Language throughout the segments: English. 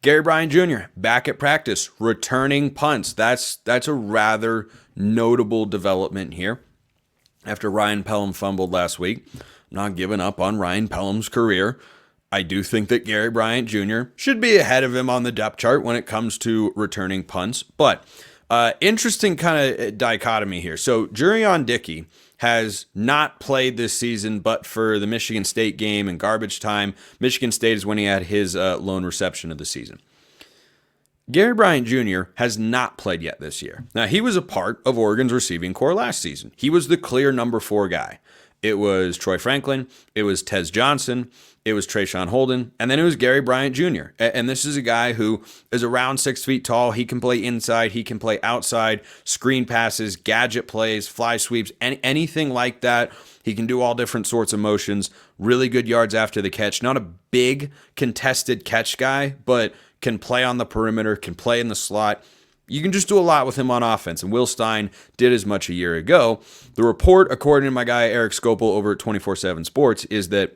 Gary Bryant Jr. back at practice, returning punts. That's a rather notable development here. After Ryan Pelham fumbled last week, I'm not giving up on Ryan Pelham's career. I do think that Gary Bryant Jr. should be ahead of him on the depth chart when it comes to returning punts. But interesting kind of dichotomy here. So Jurrion Dickey has not played this season, but for the Michigan State game in garbage time, Michigan State is when he had his lone reception of the season. Gary Bryant Jr. has not played yet this year. Now, he was a part of Oregon's receiving corps last season. He was the clear number 4 guy. It was Troy Franklin, it was Tez Johnson, it was Trayshawn Holden, and then it was Gary Bryant Jr. And this is a guy who is around 6 feet tall. He can play inside, he can play outside, screen passes, gadget plays, fly sweeps, anything like that. He can do all different sorts of motions, really good yards after the catch. Not a big contested catch guy, but can play on the perimeter, can play in the slot. You can just do a lot with him on offense, and Will Stein did as much a year ago. The report, according to my guy Eric Scopel over at 24/7 Sports, is that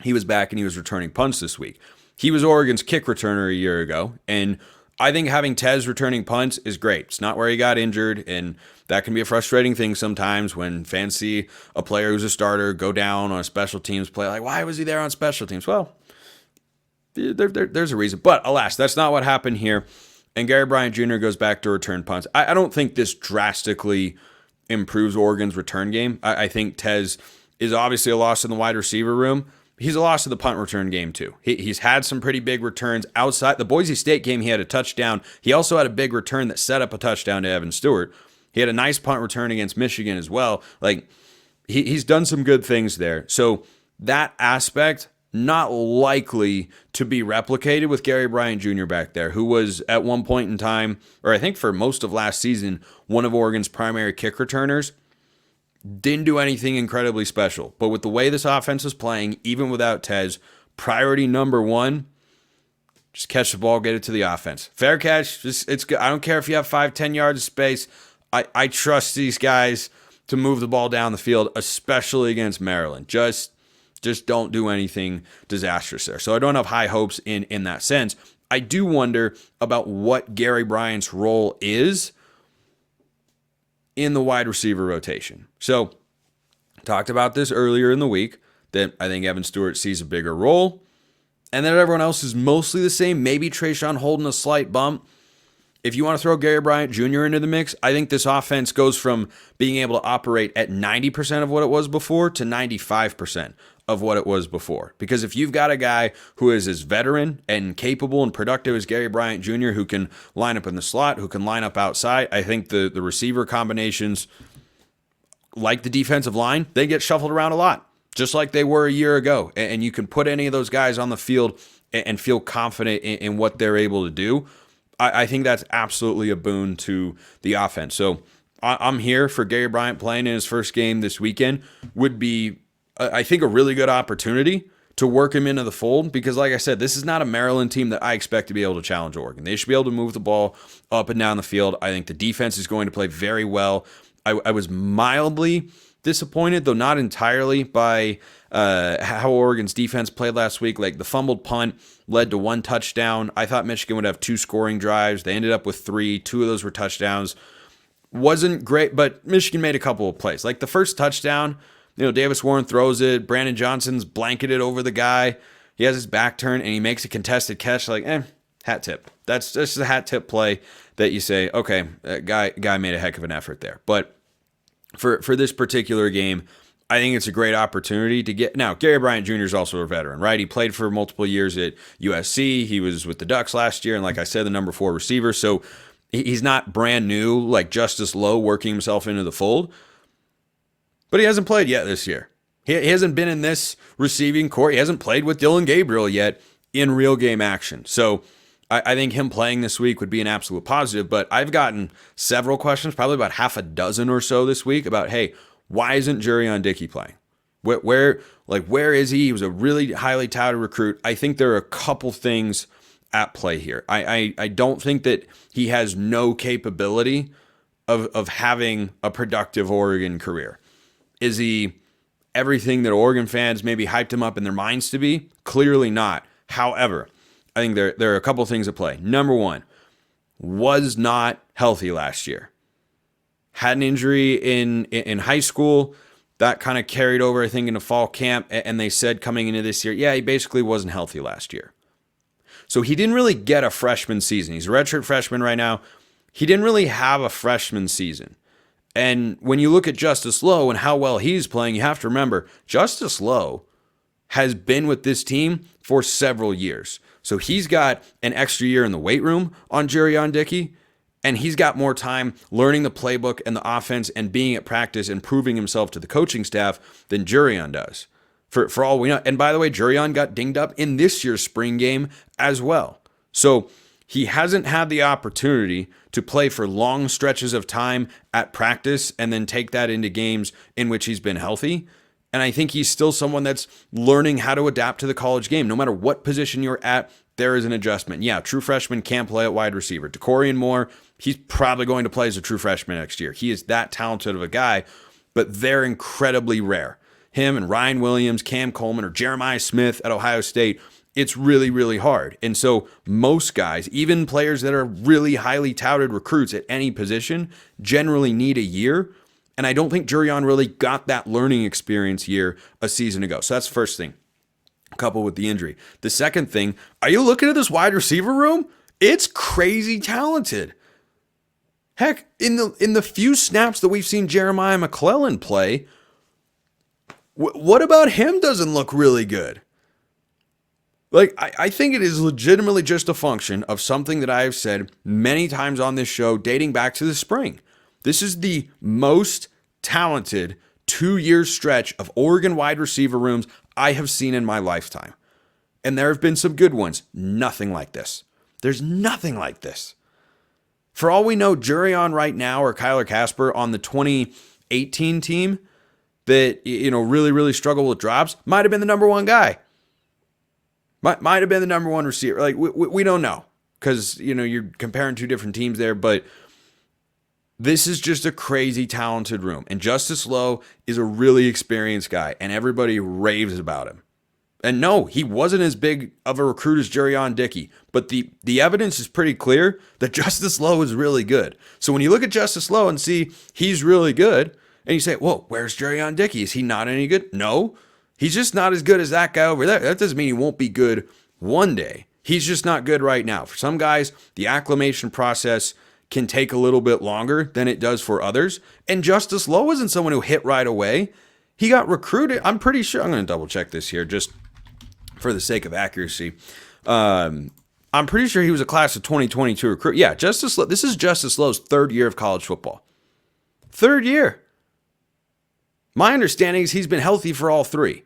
he was back and he was returning punts this week. He was Oregon's kick returner a year ago, and I think having Tez returning punts is great. It's not where he got injured, and that can be a frustrating thing sometimes when fans see a player who's a starter go down on a special teams play. Like, why was he there on special teams? Well, there's a reason. But alas, that's not what happened here. And Gary Bryant Jr. goes back to return punts. I don't think this drastically improves Oregon's return game. I think Tez is obviously a loss in the wide receiver room. He's a loss to the punt return game too. He's had some pretty big returns outside. The Boise State game, he had a touchdown. He also had a big return that set up a touchdown to Evan Stewart. He had a nice punt return against Michigan as well. Like, he's done some good things there. So that aspect, not likely to be replicated with Gary Bryant Jr. back there, who was at one point in time, or I think for most of last season, one of Oregon's primary kick returners. Didn't do anything incredibly special. But with the way this offense is playing, even without Tez, priority number 1, just catch the ball, get it to the offense. Fair catch, it's good. I don't care if you have 5-10 yards of space. I trust these guys to move the ball down the field, especially against Maryland. Just don't do anything disastrous there. So I don't have high hopes in that sense. I do wonder about what Gary Bryant's role is in the wide receiver rotation. So talked about this earlier in the week, that I think Evan Stewart sees a bigger role, and that everyone else is mostly the same. Maybe Trayshawn holding a slight bump. If you want to throw Gary Bryant Jr. into the mix, I think this offense goes from being able to operate at 90% of what it was before to 95% of what it was before. Because if you've got a guy who is as veteran and capable and productive as Gary Bryant Jr., who can line up in the slot, who can line up outside, I think the receiver combinations, like the defensive line, they get shuffled around a lot, just like they were a year ago. And you can put any of those guys on the field and feel confident in what they're able to do. I think that's absolutely a boon to the offense. So I'm here for Gary Bryant playing in his first game this weekend. Would be, I think, a really good opportunity to work him into the fold, because like I said, this is not a Maryland team that I expect to be able to challenge Oregon. They should be able to move the ball up and down the field. I think the defense is going to play very well. I was mildly disappointed, though not entirely, by how Oregon's defense played last week. Like, the fumbled punt led to 1 touchdown. I thought Michigan would have 2 scoring drives. They ended up with 3. 2 of those were touchdowns. Wasn't great, but Michigan made a couple of plays. Like the first touchdown, Davis Warren throws it. Brandon Johnson's blanketed over the guy. He has his back turned, and he makes a contested catch. Like, hat tip. That's just a hat tip play that you say, okay, that guy made a heck of an effort there. But for this particular game, I think it's a great opportunity to get. Now, Gary Bryant Jr. is also a veteran, right? He played for multiple years at USC. He was with the Ducks last year, and like I said, the number 4 receiver. So he's not brand new, like Justice Lowe working himself into the fold. But he hasn't played yet this year. He hasn't been in this receiving corps. He hasn't played with Dylan Gabriel yet in real game action. So I think him playing this week would be an absolute positive. But I've gotten several questions, probably about half a dozen or so this week, about, hey, why isn't Jurrion Dickey playing? Where is he? He was a really highly touted recruit. I think there are a couple things at play here. I don't think that he has no capability of having a productive Oregon career. Is he everything that Oregon fans maybe hyped him up in their minds to be? Clearly not. However, I think there are a couple things at play. Number one, was not healthy last year. Had an injury in high school that kind of carried over, I think, into fall camp. And they said coming into this year, yeah, he basically wasn't healthy last year. So he didn't really get a freshman season. He's a redshirt freshman right now. He didn't really have a freshman season. And when you look at Justice Lowe and how well he's playing, you have to remember Justice Lowe has been with this team for several years. So he's got an extra year in the weight room on Jurrion Dickey, and he's got more time learning the playbook and the offense and being at practice and proving himself to the coaching staff than Jurrion does. For all we know. And by the way, Jurrion got dinged up in this year's spring game as well. So he hasn't had the opportunity to play for long stretches of time at practice and then take that into games in which he's been healthy. And I think he's still someone that's learning how to adapt to the college game. No matter what position you're at, there is an adjustment. Yeah, true freshman can play at wide receiver. DeCorian Moore, he's probably going to play as a true freshman next year. He is that talented of a guy, but they're incredibly rare. Him and Ryan Williams, Cam Coleman, or Jeremiah Smith at Ohio State, it's really, really hard. And so most guys, even players that are really highly touted recruits at any position, generally need a year. And I don't think Jurrion really got that learning experience year a season ago. So that's the first thing, coupled with the injury. The second thing, are you looking at this wide receiver room? It's crazy talented. Heck, in the few snaps that we've seen Jeremiah McClellan play, what about him doesn't look really good? Like, I think it is legitimately just a function of something that I have said many times on this show dating back to the spring. This is the most talented 2-year stretch of Oregon wide receiver rooms I have seen in my lifetime. And there have been some good ones. Nothing like this. There's nothing like this. For all we know, Jurrion right now or Kyler Casper on the 2018 team that, really, really struggled with drops might have been the number one guy. Might have been the number one receiver. Like, we don't know because, you're comparing two different teams there, but this is just a crazy talented room. And Justice Lowe is a really experienced guy, and everybody raves about him. And no, he wasn't as big of a recruit as Jurrion Dickey, but the evidence is pretty clear that Justice Lowe is really good. So when you look at Justice Lowe and see he's really good, and you say, whoa, where's Jurrion Dickey? Is he not any good? No, he's just not as good as that guy over there. That doesn't mean he won't be good one day. He's just not good right now. For some guys, the acclimation process can take a little bit longer than it does for others. And Justice Lowe isn't someone who hit right away. He got recruited. I'm pretty sure. I'm going to double check this here just for the sake of accuracy. I'm pretty sure he was a class of 2022 recruit. Yeah, Justice Lowe. This is Justice Lowe's third year of college football. Third year. My understanding is he's been healthy for all three.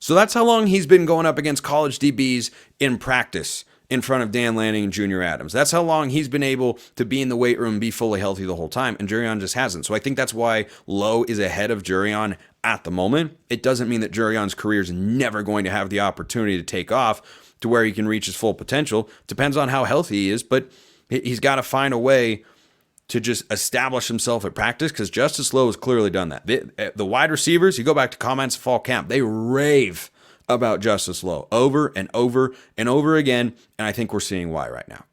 So that's how long he's been going up against college DBs in practice in front of Dan Lanning and Junior Adams. That's how long he's been able to be in the weight room and be fully healthy the whole time, and Jurrion just hasn't. So I think that's why Lowe is ahead of Jurrion at the moment. It doesn't mean that Jurrion's career is never going to have the opportunity to take off to where he can reach his full potential. Depends on how healthy he is, but he's got to find a way to just establish himself at practice because Justice Lowe has clearly done that. The wide receivers, you go back to comments of fall camp, they rave about Justice Lowe over and over and over again, and I think we're seeing why right now.